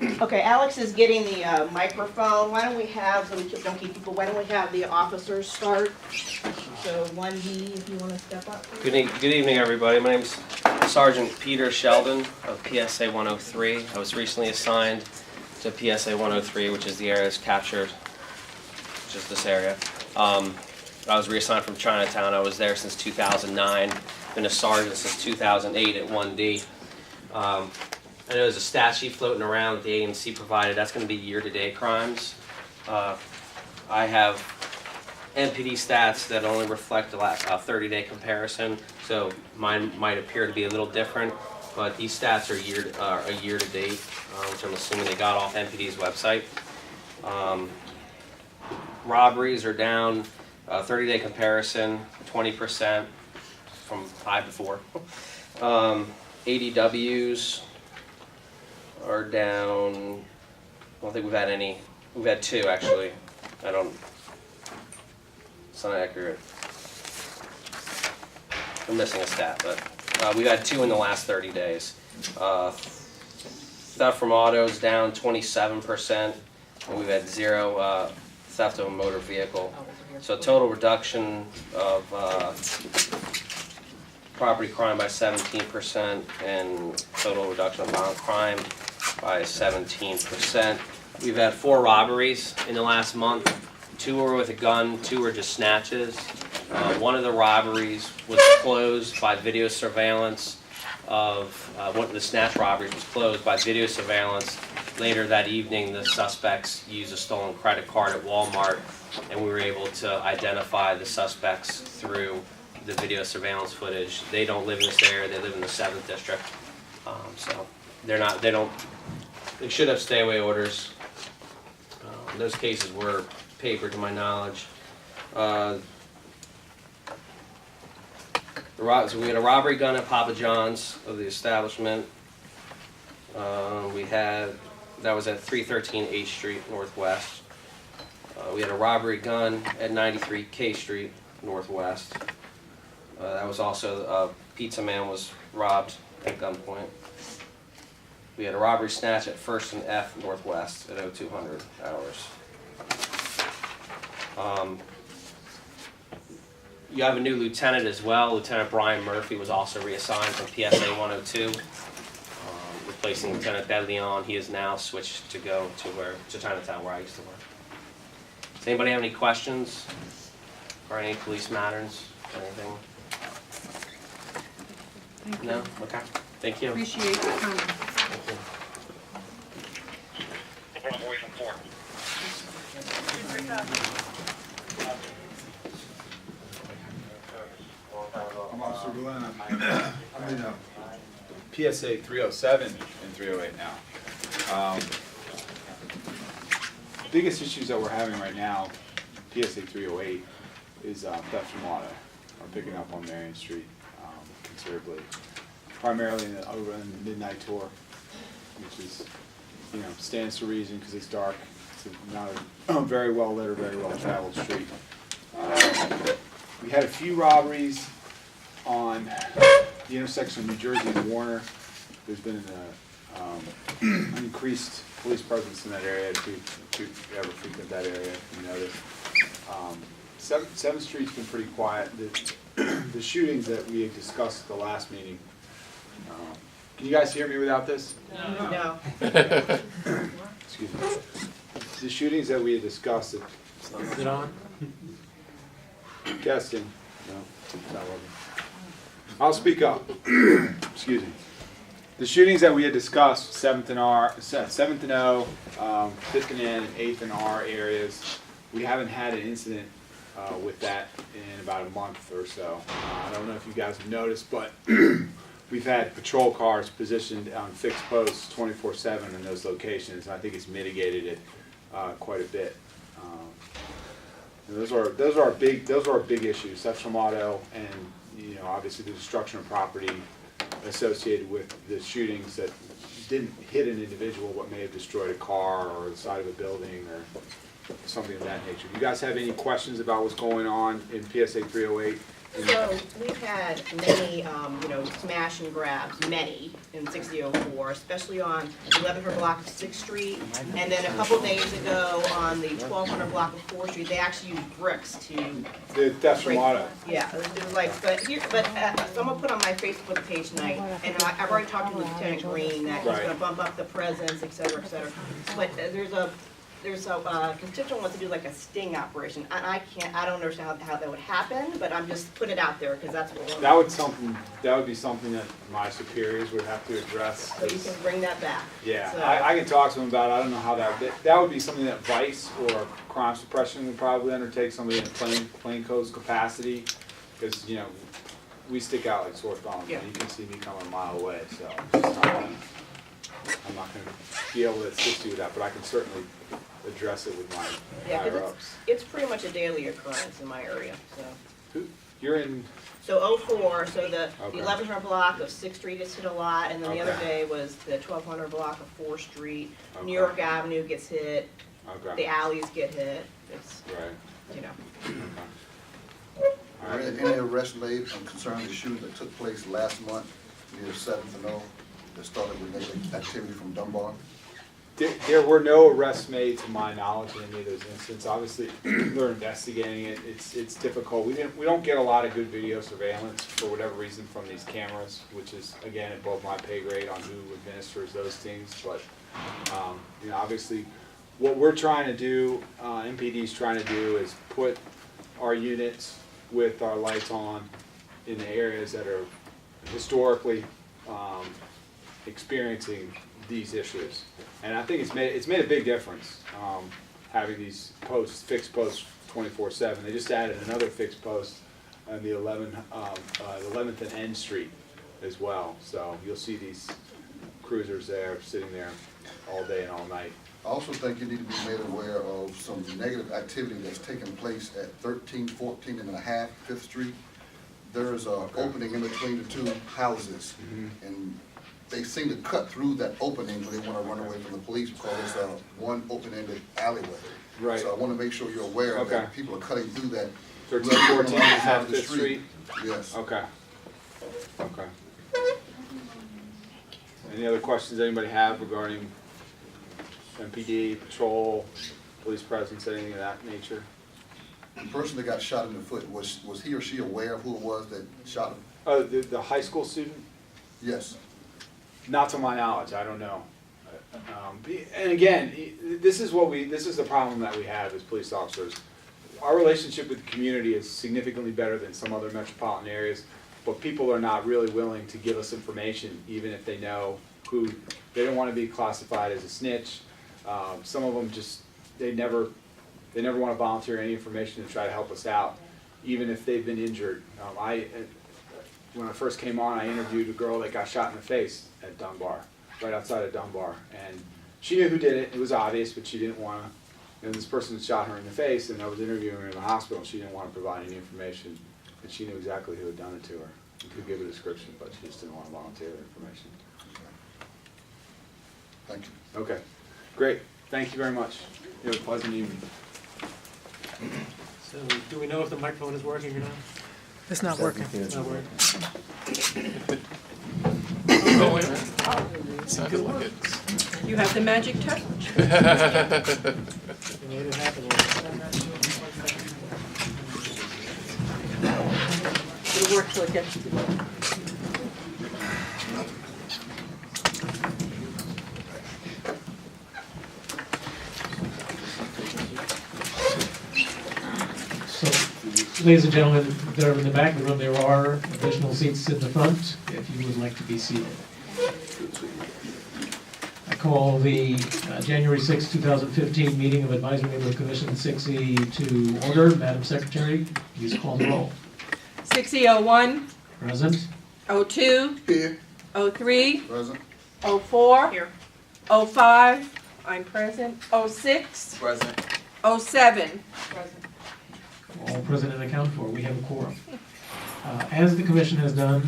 Okay, Alex is getting the microphone. Why don't we have, so we don't keep people, why don't we have the officers start? So 1D, if you want to step up. Good evening, everybody. My name's Sergeant Peter Sheldon of PSA 103. I was recently assigned to PSA 103, which is the area that's captured, which is this area. I was reassigned from Chinatown. I was there since 2009. Been a sergeant since 2008 at 1D. I know there's a stat sheet floating around that the AMC provided. That's going to be year-to-date crimes. I have NPD stats that only reflect a 30-day comparison, so mine might appear to be a little different, but these stats are a year-to-date, which I'm assuming they got off NPD's website. Robberies are down, 30-day comparison, 20% from high before. ADWs are down, I don't think we've had any. We've had two, actually. It's not accurate. I'm missing a stat, but we've had two in the last 30 days. Theft from autos down 27%, and we've had zero theft of a motor vehicle. So total reduction of property crime by 17% and total reduction of violent crime by 17%. We've had 4 robberies in the last month. 2 were with a gun, 2 were just snatches. One of the robberies was closed by video surveillance one of the snatch robberies was closed by video surveillance. Later that evening, the suspects used a stolen credit card at Walmart, and we were able to identify the suspects through the video surveillance footage. They don't live in this area, they live in the 7th district. So they should have stay away orders. Those cases were papered to my knowledge. So we had a robbery gun at Papa John's of the establishment. That was at 313 H Street Northwest. We had a robbery gun at 93 K Street Northwest. That was also, Pizza Man was robbed at gunpoint. We had a robbery snatch at 1st and F Northwest at 0200 hours. You have a new lieutenant as well. Lieutenant Brian Murphy was also reassigned from PSA 102, replacing Lieutenant Ed Leon. He is now switched to go to Chinatown, where I used to work. Does anybody have any questions or any police matters? Anything? Thank you. No? Okay. Thank you. Appreciate your time. Thank you. I'm Officer Glenn. I'm in PSA 307 and 308 now. Biggest issues that we're having right now, PSA 308, is theft from auto. We're picking up on Marion Street considerably, primarily over in the midnight tour, which is, stands to reason because it's dark. It's not a very well lit or very well traveled street. We had a few robberies on the intersection of New Jersey and Warner. There's been an increased police presence in that area. If you ever frequent that area, you notice. 7th Street's been pretty quiet. The shootings that we had discussed at the last meeting. Can you guys hear me without this? No. Excuse me. The shootings that we had discussed. Is it on? Testing. No, not working. I'll speak up. Excuse me. The shootings that we had discussed, 7th and O, 5th and N, 8th and R areas, we haven't had an incident with that in about a month or so. I don't know if you guys have noticed, but we've had patrol cars positioned on fixed posts 24/7 in those locations, and I think it's mitigated it quite a bit. Those are our big issues. Theft from auto, and obviously the destruction of property associated with the shootings that didn't hit an individual but may have destroyed a car or the side of a building or something of that nature. Do you guys have any questions about what's going on in PSA 308? So we've had many, smash and grabs, many. in 6004, especially on the 1100 block of 6th Street. And then a couple days ago on the 1200 block of 4th Street, they actually used bricks to The thefts from auto. yeah, it was like, someone put on my Facebook page tonight, and I've already talked to Lieutenant Green that he's Right. gonna bump up the presence, et cetera, et cetera. But there's a constituent wants to do like a sting operation, and I don't understand how that would happen, but I'm just putting it out there, because that's what we're. That would be something that my superiors would have to address. So you can bring that back. Yeah, So- I can talk to them about it. I don't know how that would be something that Vice or crime suppression would probably undertake, somebody in plain codes capacity, because, you know, we stick out like sore thumbs. Yeah. You can see me coming a mile away, so I'm not gonna be able to assist you with that, but I can certainly address it with my Yeah, higher 'cause ups. it's pretty much a daily occurrence in my area, so. You're in, So 04, so the Okay. 1100 block of 6th Street gets hit a lot, and then the other Okay. day was the 1200 block of 4th Street. Okay. New York Avenue gets hit, the okay, alleys get hit, it's, right, you know. okay. All Were right. any arrests made concerning the shooting that took place last month near 7th and O that started with negative activity from Dunbar? There were no arrests made to my knowledge in any of those incidents. Obviously, they're investigating it. It's difficult. We don't get a lot of good video surveillance for whatever reason from these cameras, which is again above my pay grade on who administers those things. But you know, obviously, what we're trying to do, MPD's trying to do, is put our units with our lights on in the areas that are historically experiencing these issues. And I think it's made a big difference, having these posts, fixed posts 24/7. They just added another fixed post on the 11th and N Street as well. So you'll see these cruisers there, sitting there all day and all night. I also think you need to be made aware of some negative activity that's taking place at 13, 14 and a half 5th Street. There's an opening in between the two houses, and they seem to cut through that opening when they want to run away from the police because it's a one open-ended alleyway. Right. So I want to make sure you're aware Okay. that people are cutting through that. 13, left 14 on the other and side of the 5th Street? Yes. Okay. Okay. Any other questions anybody have regarding MPD, patrol, police presence, anything of that nature? The person that got shot in the foot, was he or she aware of who it was that shot him? Oh, the high school student? Yes. Not to my knowledge, I don't know. And again, this is the problem that we have as police officers. Our relationship with the community is significantly better than some other metropolitan areas, but people are not really willing to give us information, even if they know who. They don't want to be classified as a snitch. Some of them just, they never want to volunteer any information to try to help us out, even if they've been injured. When I first came on, I interviewed a girl that got shot in the face at Dunbar, right outside of Dunbar. And she knew who did it. It was obvious, but she didn't want to. And this person shot her in the face, and I was interviewing her in the hospital, and she didn't want to provide any information. And she knew exactly who had done it to her. She could give a description, but she just didn't want to volunteer the information. Thank you. Okay, great. Thank you very much. You have a pleasant evening. So, do we know if the microphone is working or not? It's not working. It's not working. Oh, wait a minute. Sounded like it. You have the magic touch. We made it happen. It'll work till it gets to the. So, ladies and gentlemen, there in the back of the room, there are additional seats in the front if you would like to be seated. I call the January 6, 2015 meeting of Advisory Neighborhood Commission 6E to order. Madam Secretary, please call the roll. 6001, Present? 02, Here. 03, Present. 04, Here. 05, I'm present, 06, Present. 07. All present and accounted for. We have a quorum. As the commission has done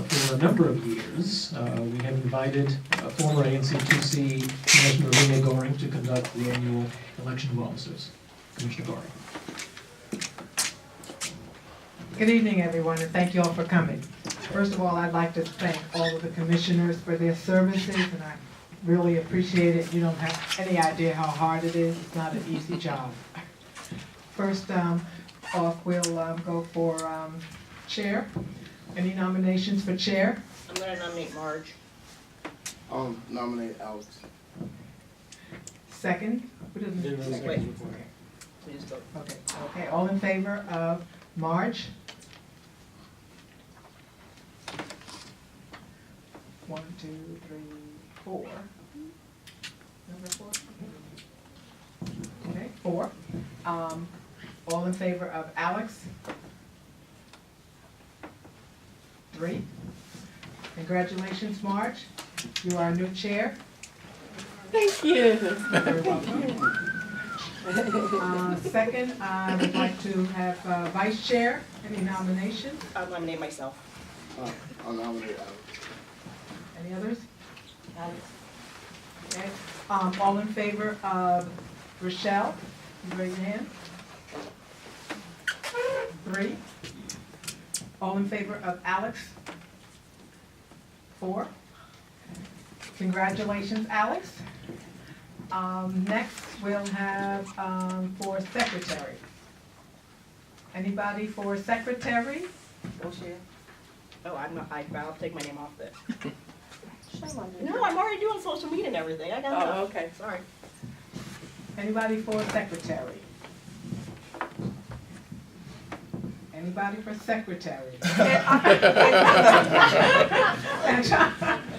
for a number of years, we have invited former ANC2C Commissioner Rena Goring to conduct the annual election of officers. Commissioner Goring. Good evening, everyone, and thank you all for coming. First of all, I'd like to thank all of the commissioners for their services, and I really appreciate it. You don't have any idea how hard it is. It's not an easy job. First off, we'll go for chair. Any nominations for chair? I'm gonna nominate Marge. I'll nominate Alex. Second? Who doesn't- Didn't know Wait. second before. We just don't- Okay, all in favor of Marge? 1, 2, 3, 4. Number 4? Okay, 4. All in favor of Alex? 3. Congratulations, Marge. You are our new chair. Thank you. You're very welcome. Second, I would like to have vice chair. Any nominations? I'll nominate myself. I'll nominate Alex. Any others? Okay. All in favor of Rochelle? You raise your hand. 3. All in favor of Alex? 4. Congratulations, Alex. Next, we'll have for secretary. Anybody for secretary? Oh, I'm not, I'll take my name off that. Shame on you. No, I'm already doing social media and everything. I got Oh, enough. okay. Sorry. Anybody for secretary? Anybody for secretary?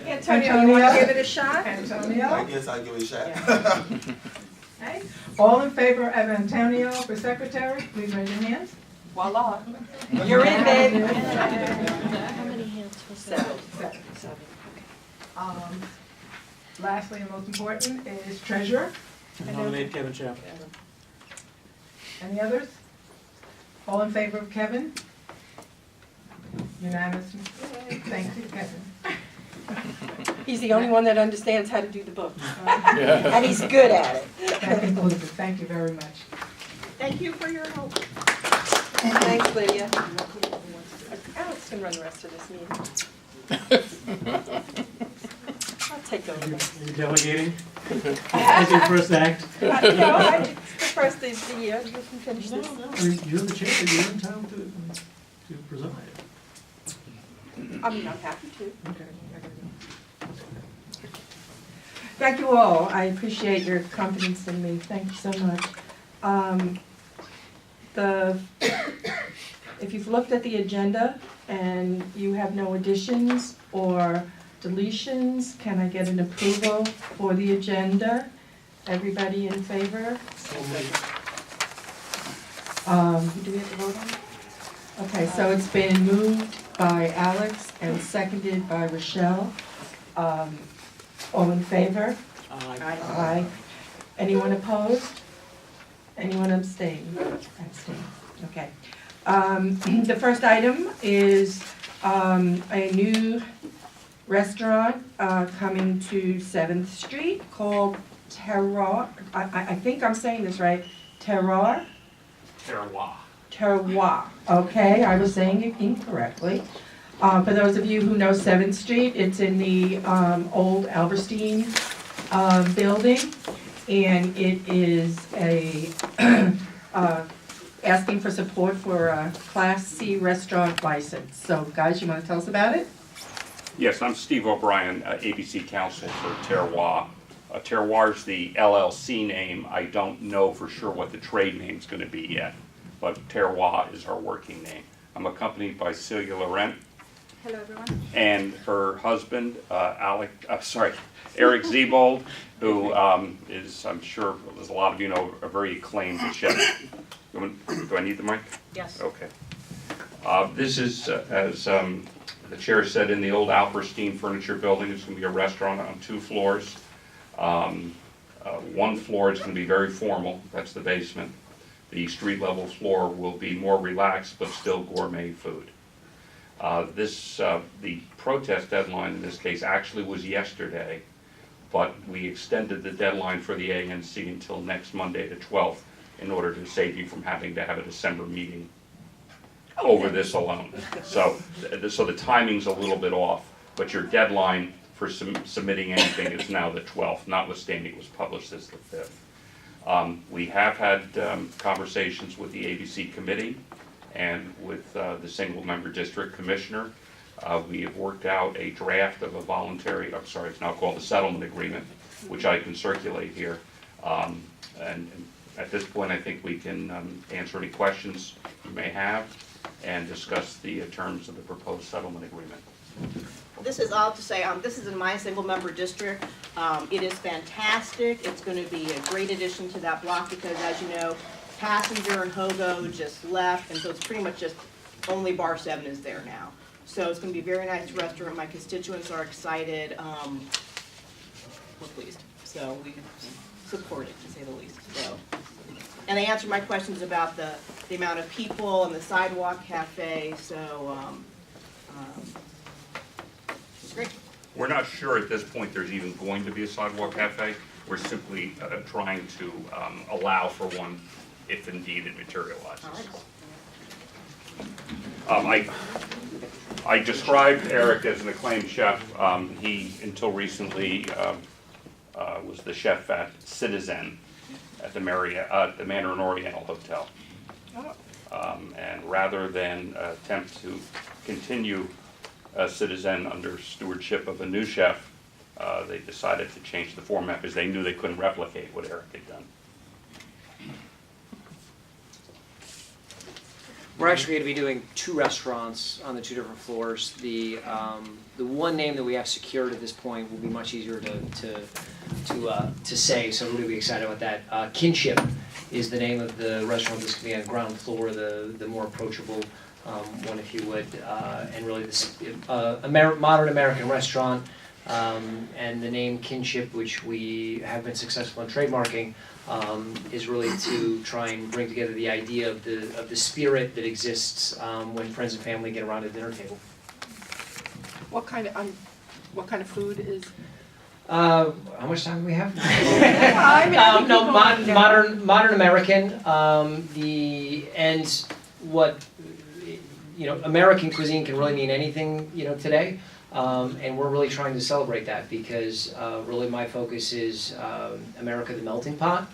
Antonio, you want to give it a shot? Antonio? guess I'll give it a shot. Okay. All in favor of Antonio for secretary, please raise your hands. Voila. You're in, babe. How many hands was that? Seven. Lastly and most important is treasurer. Nominate Kevin Chappell. Any others? All in favor of Kevin? Unanimous. Thank you, Kevin. He's the only one that understands how to do the books. Yeah. And he's good at it. That concludes it. Thank you very much. Thank you for your help. Thanks, Lydia. Alex can run the rest of this meeting. I'll take over. You're delegating? As your first act? No, it's the first of the year. You can finish this. You're the chair, you're entitled to preside. I mean, I'm happy to. Okay. Thank you all. I appreciate your confidence in me. Thank you so much. If you've looked at the agenda and you have no additions or deletions, can I get an approval for the agenda? Everybody in favor? Do we have to vote on it? Okay, so it's been moved by Alex and seconded by Rochelle. All in favor? Aye. Anyone opposed? Anyone abstain? Abstain, okay. The first item is a new restaurant coming to 7th Street called Terroir. I think I'm saying this right. Terroir? Terroir. Terroir, okay, I was saying it incorrectly. For those of you who know 7th Street, it's in the old Alberstein building, and it is asking for support for a Class C restaurant license. So guys, you want to tell us about it? Yes, I'm Steve O'Brien, ABC counsel for Terroir. Terroir's the LLC name. I don't know for sure what the trade name's going to be yet, but Terroir is our working name. I'm accompanied by Celia Laurent. Hello, everyone. And her husband, Eric Zebold, who is, I'm sure, as a lot of you know, a very acclaimed chef. Do I need the mic? Yes. Okay. This is, as the chair said, in the old Alberstein Furniture Building. It's going to be a restaurant on 2 floors. One floor is going to be very formal. That's the basement. The street level floor will be more relaxed, but still gourmet food. The protest deadline in this case actually was yesterday, but we extended the deadline for the ANC until next Monday, the 12th, in order to save you from having to have a December meeting. over this alone. So the timing's a little bit off, but your deadline for submitting anything is now the 12th, notwithstanding it was published as the 5th. We have had conversations with the ABC committee and with the single-member district commissioner. We have worked out a draft of a voluntary, I'm sorry, it's now called a settlement agreement, which I can circulate here. And at this point, I think we can answer any questions you may have and discuss the terms of the proposed settlement agreement. This is all to say, this is in my single-member district. It is fantastic. It's going to be a great addition to that block because, as you know, Passenger and Hogo just left, and so it's pretty much just only Bar 7 is there now. So it's going to be a very nice restaurant. My constituents are excited. We're pleased. So we support it, to say the least. So, and they answered my questions about the amount of people and the sidewalk cafe. So it's great. We're not sure at this point there's even going to be a sidewalk cafe. We're simply trying to allow for one if indeed it materializes. I described Eric as an acclaimed chef. He, until recently, was the chef at Citizen at the Mandarin Oriental Hotel. And rather than attempt to continue Citizen under stewardship of a new chef, they decided to change the format because they knew they couldn't replicate what Eric had done. We're actually going to be doing 2 restaurants on the 2 different floors. The one name that we have secured at this point will be much easier to say, so we're really excited about that. Kinship is the name of the restaurant that's going to be on the ground floor, the more approachable one, if you would, and really this modern American restaurant. And the name Kinship, which we have been successful in trademarking, is really to try and bring together the idea of the spirit that exists when friends and family get around a dinner table. What kind of food is? How much time do we have? I mean, I think No, people want to know. modern American. American cuisine can really mean anything, today. And we're really trying to celebrate that because really my focus is America the melting pot.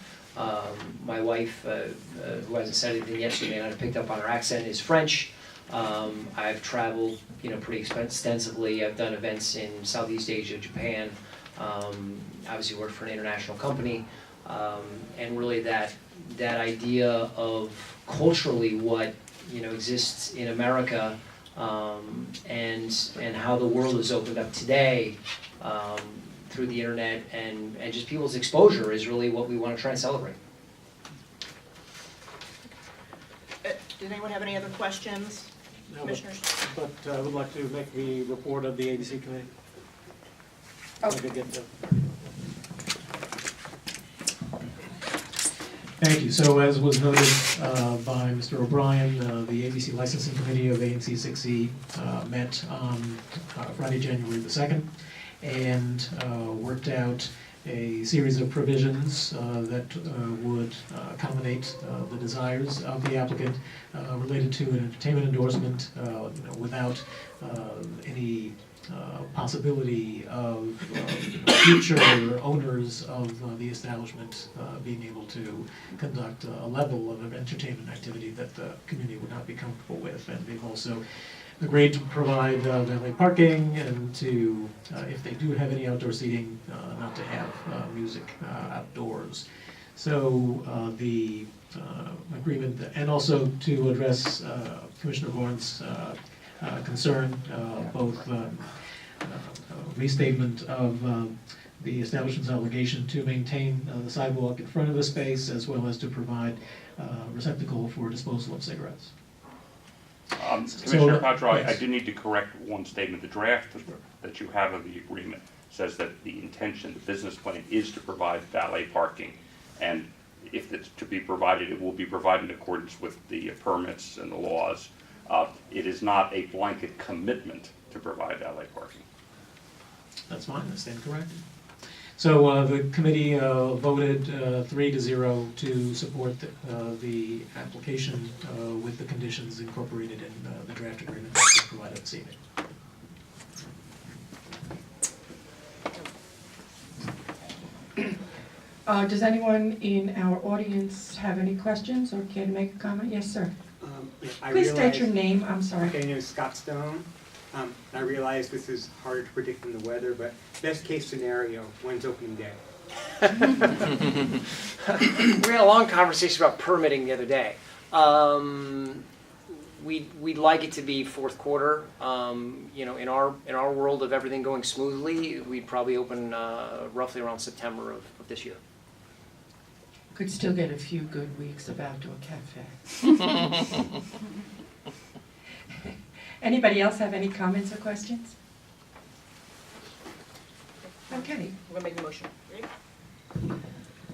My wife, who hasn't said anything yet, she may not have picked up on her accent, is French. I've traveled, pretty extensively. I've done events in Southeast Asia, Japan. Obviously worked for an international company. And really that idea of culturally what, exists in America and how the world is opened up today through the internet and just people's exposure is really what we want to try and celebrate. Did anyone have any other questions, commissioners? But I would like to make the report of the ABC committee. Oh. Thank you. So as was noted by Mr. O'Brien, the ABC Licensing Committee of ANC 6E met on Friday, January the 2nd, and worked out a series of provisions that would accommodate the desires of the applicant related to an entertainment endorsement without any possibility of future owners of the establishment being able to conduct a level of entertainment activity that the community would not be comfortable with. And they've also agreed to provide valet parking and to, if they do have any outdoor seating, not to have music outdoors. So the agreement, and also to address Commissioner Bourne's concern, both restatement of the establishment's obligation to maintain the sidewalk in front of the space, as well as to provide receptacle for disposal of cigarettes. Commissioner Patro, I do need to correct one statement. The draft that you have of the agreement says that the intention, the business plan, is to provide valet parking, and if it's to be provided, it will be provided in accordance with the permits and the laws. It is not a blanket commitment to provide valet parking. That's fine, I stand corrected. So the committee voted 3-0 to support the application with the conditions incorporated in the draft agreement that was provided this evening. Does anyone in our audience have any questions or care to make a comment? Yes, sir. Please state your name, I'm sorry. Okay, my name is Scott Stone. I realize this is harder to predict than the weather, but best case scenario, when's opening day? We had a long conversation about permitting the other day. We'd like it to be fourth quarter. You know, in our world of everything going smoothly, we'd probably open roughly around September of this year. Could still get a few good weeks of outdoor cafe. Anybody else have any comments or questions? Okay, We're gonna make a motion. Ready?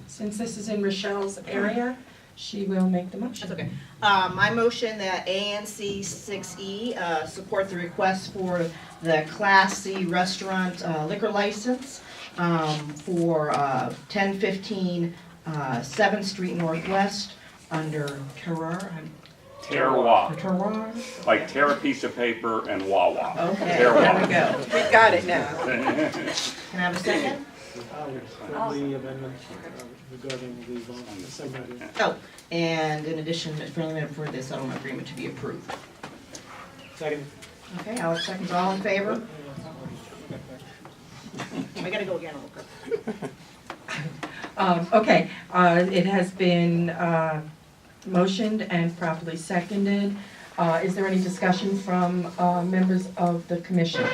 since this is in Rochelle's area, she will make the motion. That's okay. My motion that ANC 6E support the request for the Class C restaurant liquor license for 1015 7th Street Northwest under Terroir. Terroir, like tear a piece of paper and Wawa. Okay, there we Terroir. go. We got it now. Can I have a second? Friendly amendment regarding the segment. Oh, and in addition, a friendly amendment for the settlement agreement to be approved. Second. Okay, Alex seconds, all in favor? I gotta go again real quick. Okay, it has been motioned and properly seconded. Is there any discussion from members of the commission?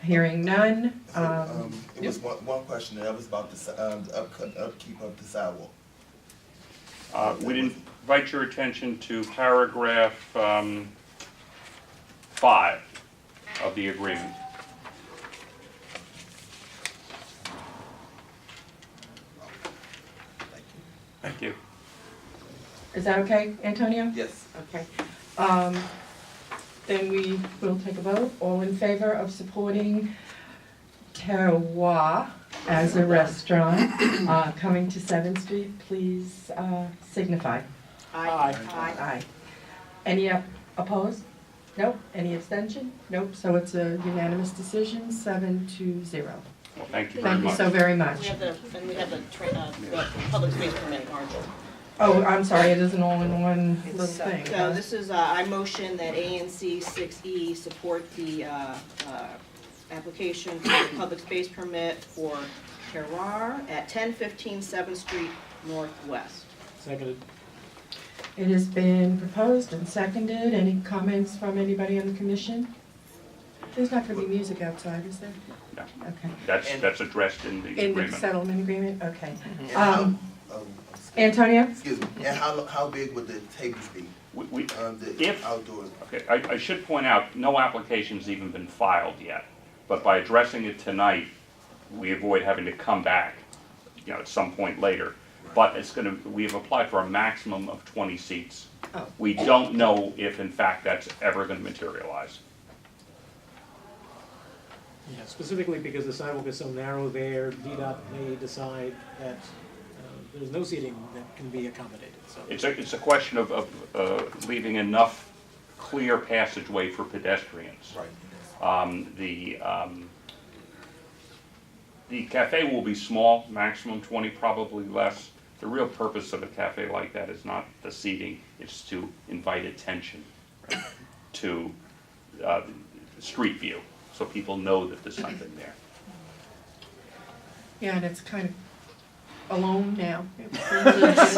Hearing none. There was one question, that was about the upkeep of the sidewalk. We'd invite your attention to paragraph 5 of the agreement. Thank you. Is that okay, Antonio? Yes. Okay. Then we will take a vote. All in favor of supporting Terroir as a restaurant coming to 7th Street, please signify. Aye. Aye. Any opposed? Nope. Any abstention? Nope. So it's a unanimous decision, 7-0. Well, thank you very Thank you much. so very much. We have the public space permitting, aren't you? Oh, I'm sorry, it isn't all in one little thing. So this is, I motion that ANC 6E support the application for the public space permit for Terroir at 1015 7th Street Northwest. Seconded. It has been proposed and seconded. Any comments from anybody on the commission? There's not going to be music outside, is there? No. Okay. That's addressed in the In the agreement. settlement agreement? Okay. And Antonio? excuse me, and how big would the tables be? The If- outdoors? Okay, I should point out, no application's even been filed yet, but by addressing it tonight, we avoid having to come back, you know, at some point later. But we have applied for a maximum of 20 seats. Oh. We don't know if in fact that's ever gonna materialize. Yeah, specifically because the sidewalk is so narrow there, DDOT may decide that there's no seating that can be accommodated, so. It's a question of leaving enough clear passageway for pedestrians. Right. The cafe will be small, maximum 20, probably less. The real purpose of a cafe like that is not the seating, it's to invite attention to street view, so people know that there's something there. Yeah, and it's kind of alone now. That's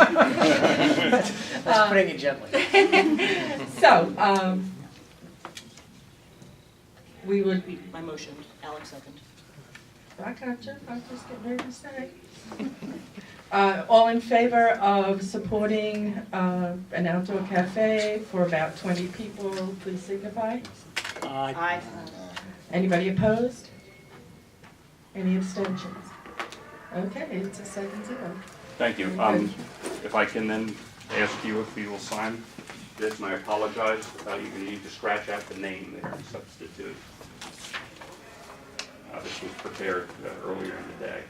putting it gently. So, we would, My motion, Alex second. I got you, I was just getting ready to say. All in favor of supporting an outdoor cafe for about 20 people, please signify. Aye. Anybody opposed? Any abstentions? Okay, it's a 7-0. Thank you. If I can then ask you if you will sign this, and I apologize, you're gonna need to scratch out the name there and substitute. This was prepared earlier in the day.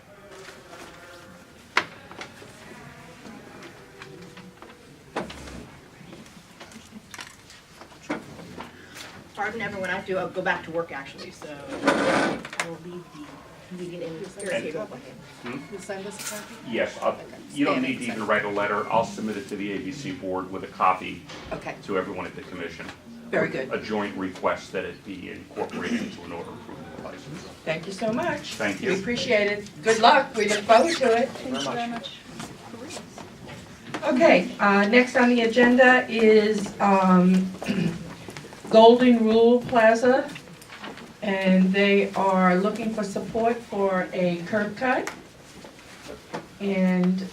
Pardon everyone, I have to go back to work actually, so I will leave the meeting in irritated. You send us a copy? Yes, you don't need to even write a letter. I'll submit it to the ABC board with a copy Okay, to everyone at the commission. very good. A joint request that it be incorporated into an order approving the license. Thank you so much. Thank you. We appreciate it. Good luck. We look forward to it. Thank you very much. Okay, next on the agenda is Golden Rule Plaza, and they are looking for support for a curb cut. And,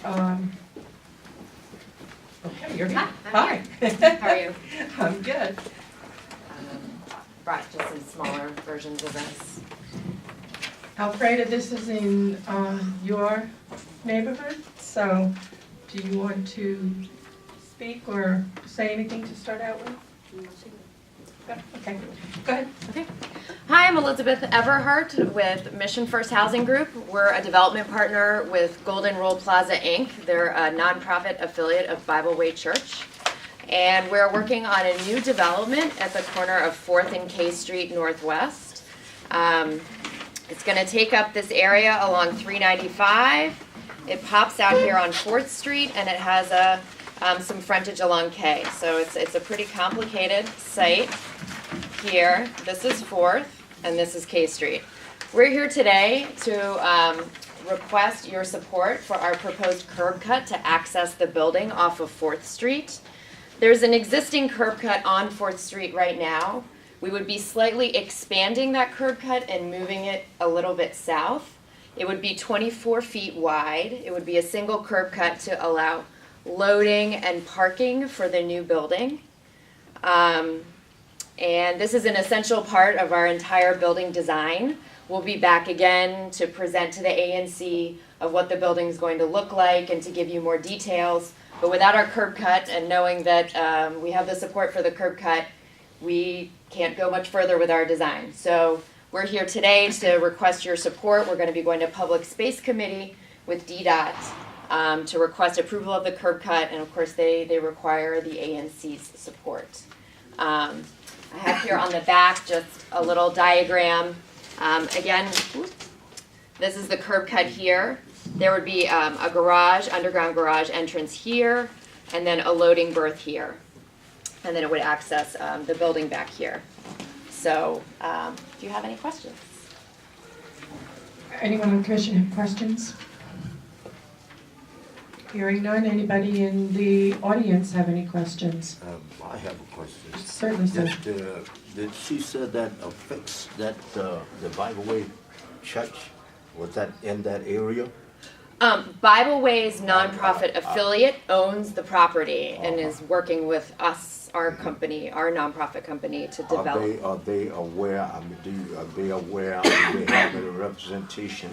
okay, you're here. Hi, Hi. How are you? I'm good. Brought just some smaller versions of this. Alfreda, this is in your neighborhood, so do you want to speak or say anything to start out with? Okay, go ahead. Okay. Hi, I'm Elizabeth Everhart with Mission First Housing Group. We're a development partner with Golden Rule Plaza, Inc. They're a nonprofit affiliate of Bible Way Church. And we're working on a new development at the corner of 4th and K Street Northwest. It's going to take up this area along 395. It pops out here on 4th Street, and it has some frontage along K. So it's a pretty complicated site here. This is 4th, and this is K Street. We're here today to request your support for our proposed curb cut to access the building off of 4th Street. There's an existing curb cut on 4th Street right now. We would be slightly expanding that curb cut and moving it a little bit south. It would be 24 feet wide. It would be a single curb cut to allow loading and parking for the new building. And this is an essential part of our entire building design. We'll be back again to present to the ANC of what the building is going to look like and to give you more details. But without our curb cut and knowing that we have the support for the curb cut, we can't go much further with our design. So we're here today to request your support. We're going to be going to Public Space Committee with DDOT to request approval of the curb cut, and of course they require the ANC's support. I have here on the back just a little diagram. Again, this is the curb cut here. There would be a garage, underground garage entrance here, and then a loading berth here. And then it would access the building back here. So, do you have any questions? Anyone on the commission have questions? Hearing none, anybody in the audience have any questions? I have a question. Certainly, sir. Did she said that affects that the Bible Way Church? Was that in that area? Bible Way's nonprofit affiliate owns the property and is working with us, our company, our nonprofit company, to develop. Are they aware? I mean, are they aware? Do they have a representation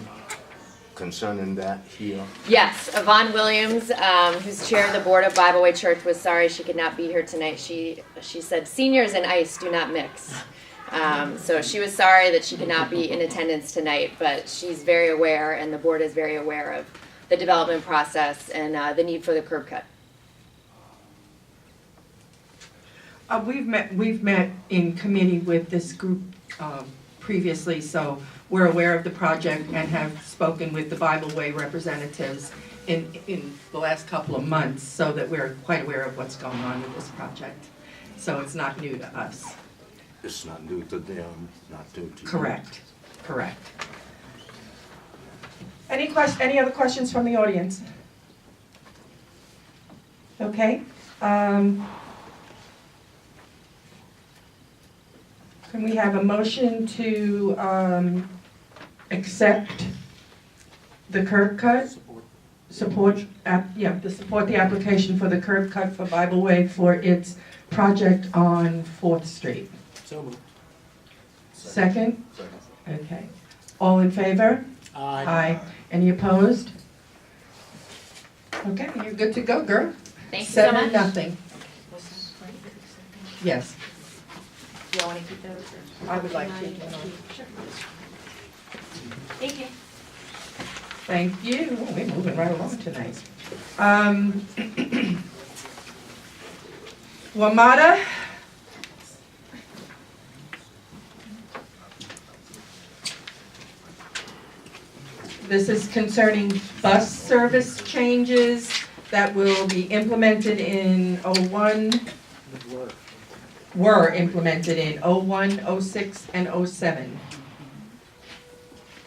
concerning that here? Yes, Yvonne Williams, who's chair of the board of Bible Way Church, was sorry she could not be here tonight. She said seniors and ice do not mix. So she was sorry that she could not be in attendance tonight, but she's very aware, and the board is very aware of the development process and the need for the curb cut. We've met in committee with this group previously, so we're aware of the project and have spoken with the Bible Way representatives in the last couple of months, so that we're quite aware of what's going on with this project. So it's not new to us. It's not new to them, not new to you. Correct. Any other questions from the audience? Okay. Can we have a motion to accept the curb cut? Support the application for the curb cut for Bible Way for its project on 4th Street. So moved. Second? Okay. All in favor? Aye. Any opposed? Okay, you're good to go, girl. Thank you so much. 7-0. Yes. Do you want to keep those? I would like to. Sure. Thank you. Thank you. Oh, we're moving right along tonight. WMATA. This is concerning bus service changes that will be implemented in '01. Were implemented in '01, '06, and '07.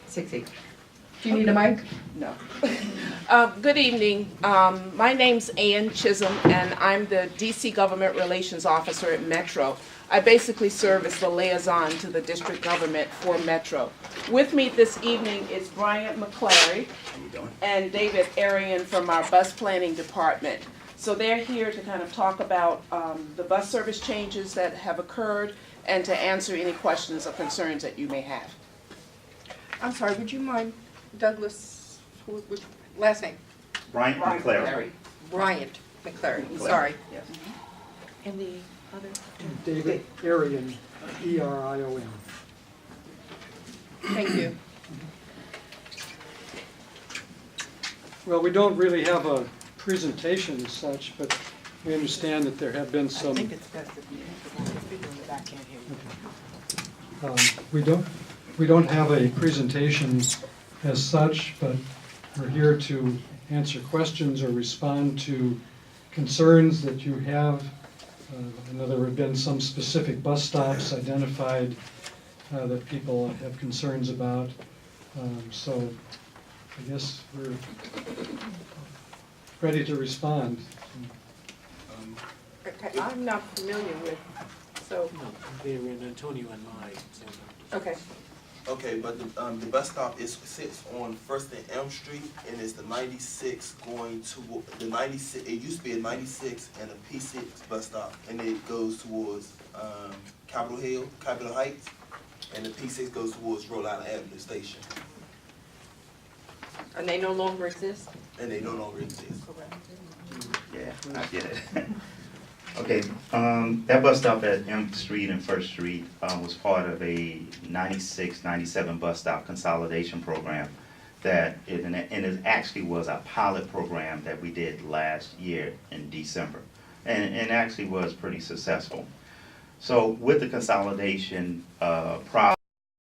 6-8. Do you need a mic? No. Good evening. My name's Ann Chisholm, and I'm the DC Government Relations Officer at Metro. I basically serve as the liaison to the district government for Metro. With me this evening is Bryant McClary and David Arian from our bus planning department. So they're here to kind of talk about the bus service changes that have occurred and to answer any questions or concerns that you may have. I'm sorry, would you mind, Douglas, which last name? Bryant McClary. Bryant McClary, sorry. Yes. And the other? David Arian, E-R-I-O-N. Thank you. Well, we don't really have a presentation as such, but we understand that there have been some. I think it's best if you have the figure in the back, can't hear you. We don't have a presentation as such, but we're here to answer questions or respond to concerns that you have. I know there have been some specific bus stops identified that people have concerns about. So I guess we're ready to respond. Okay, I'm not familiar with, so. They were in Antonio and I. Okay. Okay, but the bus stop sits on First and Elm Street, and it's the 96 going to the 96. It used to be a 96 and a P6 bus stop, and it goes towards Capitol Heights, and the P6 goes towards Rhode Island Avenue Station. And they no longer exist? And they no longer exist. Yeah, I get it. Okay, that bus stop at M Street and First Street was part of a 96, 97 bus stop consolidation program and it actually was a pilot program that we did last year in December, and actually was pretty successful. So with the consolidation process,